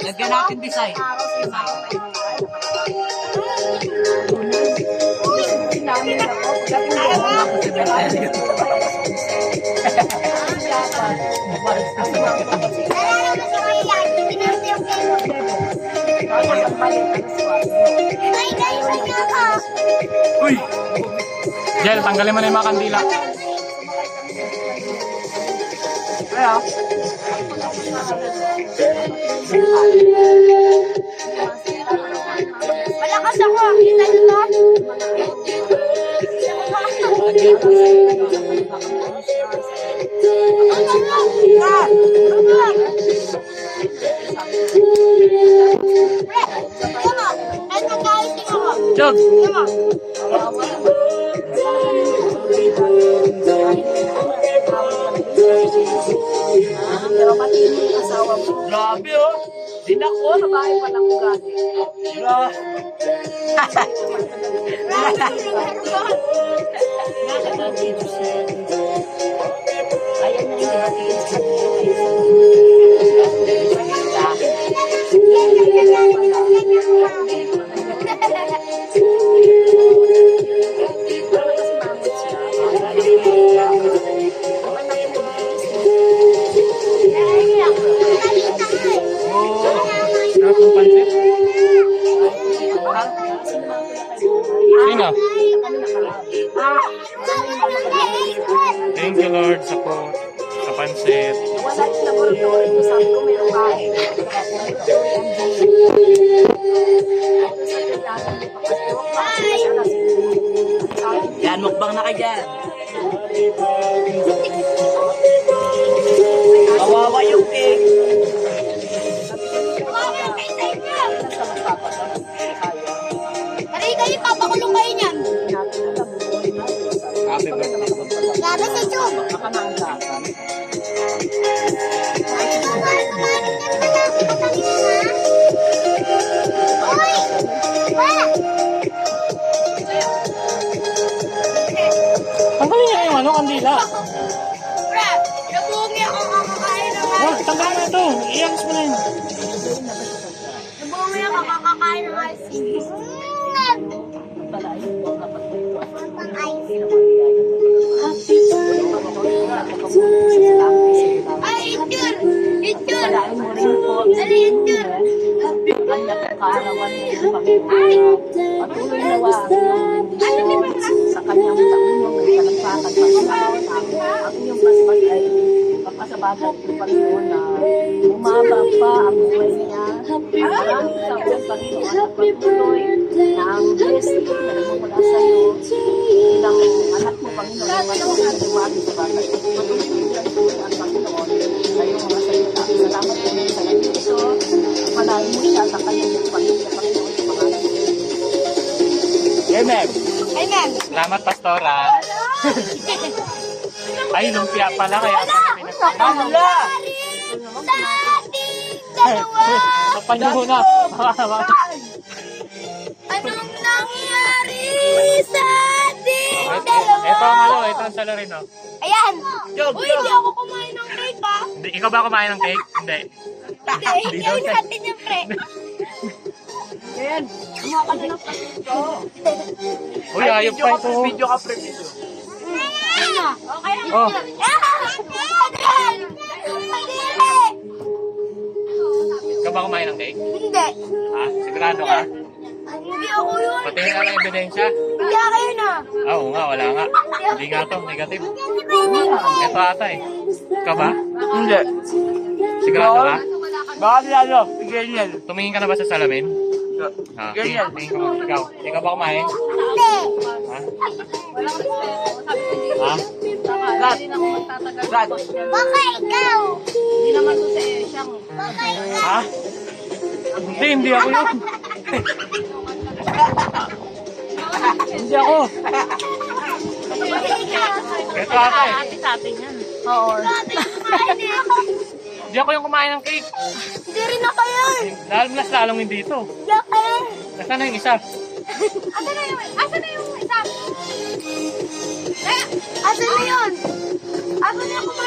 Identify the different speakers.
Speaker 1: Lagyan natin design.
Speaker 2: Uy! Jel, tanggalin mo na yung mga kandila.
Speaker 1: Kaya? Malakas ako. Kita nyo to?
Speaker 2: Jog!
Speaker 1: Grabe oh. Dinako, nabahay pa ng ugat. Ayan na yung hatiin sa
Speaker 2: Sino? Thank you Lord sa po, sa pansit.
Speaker 1: wala yung laboratory ko, sabi ko may umahe. Yan, mukbang na kayo dyan. Kawawa yung cake.
Speaker 3: Aray kayo, papakulong kayo niyan.
Speaker 2: Happy birthday.
Speaker 3: Grabe sa tube. Ay, kumain ka pala. Uy! Wala!
Speaker 2: Tanggalin niya yung ano, kandila.
Speaker 3: Pre, nabungi ako kakakain ng
Speaker 2: Wag, tanggalin mo na ito. Iyalis mo na yun.
Speaker 3: Nabungi ako kakakain ng ice cream. Ay, itur! Itur! Dali, itur!
Speaker 1: Kaarawan niya yung Panginoon. Patuloy na wa sa kanyang inyong nagkalampakan ang inyong basbas ay papasabagan ng Panginoon na umaba pa ang buhay niya. Maraming sa Panginoon at patuloy na ang blessing na namumula sa iyo bilang anak mo, Panginoon, na patuloy na lumagi sa bata. Patuloy na ang Panginoon sa iyong mga salita. Salamat po sa lahat ito. Palahin mo siya sa kanyang pamilya, Panginoon, sa pangalan mo.
Speaker 2: Amen.
Speaker 3: Amen!
Speaker 2: Salamat, Pastora. Ay, lumpia pala kaya.
Speaker 1: Wala!
Speaker 3: Sa ating dalawa!
Speaker 2: Papanyo na.
Speaker 3: Anong nangyari sa ating dalawa?
Speaker 2: Ito ang ano, ito ang salarin, no?
Speaker 3: Ayan!
Speaker 1: Jog,
Speaker 3: Uy,
Speaker 1: jog.
Speaker 3: hindi ako kumain ng cake ah!
Speaker 2: Hindi, ikaw ba kumain ng cake? Hindi.
Speaker 3: Hindi, hindi natin yung pre.
Speaker 1: Ayan, kumuha ka na ng pagkito.
Speaker 2: Uy, ayop pa ito.
Speaker 1: Video ka, pre-video.
Speaker 3: Okay.
Speaker 2: Oh, ikaw ba kumain ng cake?
Speaker 3: Hindi.
Speaker 2: Ha? Sigurado ka?
Speaker 3: Hindi ako yun.
Speaker 2: Patingin ka ng ebidensya?
Speaker 3: Hindi ako yun ah.
Speaker 2: Ah, oo nga, wala nga. Hindi nga to, negative. Ito ata eh. Ikaw ba?
Speaker 1: Hindi.
Speaker 2: Sigurado ka?
Speaker 1: Baka nilalo, ganyan.
Speaker 2: Tumingin ka na ba sa salamin? Ha?
Speaker 1: Ganyan.
Speaker 2: Tingin ka ba? Ikaw? Ikaw ba kumain?
Speaker 3: Hindi.
Speaker 2: Ha? Ha?
Speaker 1: Rat. Rat.
Speaker 3: Baka ikaw.
Speaker 1: Hindi naman to sa siyang.
Speaker 3: Baka ikaw.
Speaker 2: Ha? Hindi, hindi ako yun. Hindi ako.
Speaker 3: Baka ikaw.
Speaker 2: Ito Ito ata eh.
Speaker 1: Ate sa atin yan. Oo.
Speaker 3: Ate yung kumain eh.
Speaker 2: Hindi ako yung kumain ng cake.
Speaker 3: Hindi rin ako yun.
Speaker 2: Mas lalong hindi ito.
Speaker 3: Hindi ako yun.
Speaker 2: Nasaan na yung isa?
Speaker 3: Asan na yung isa? Asan na yun? Asan na yung kumain?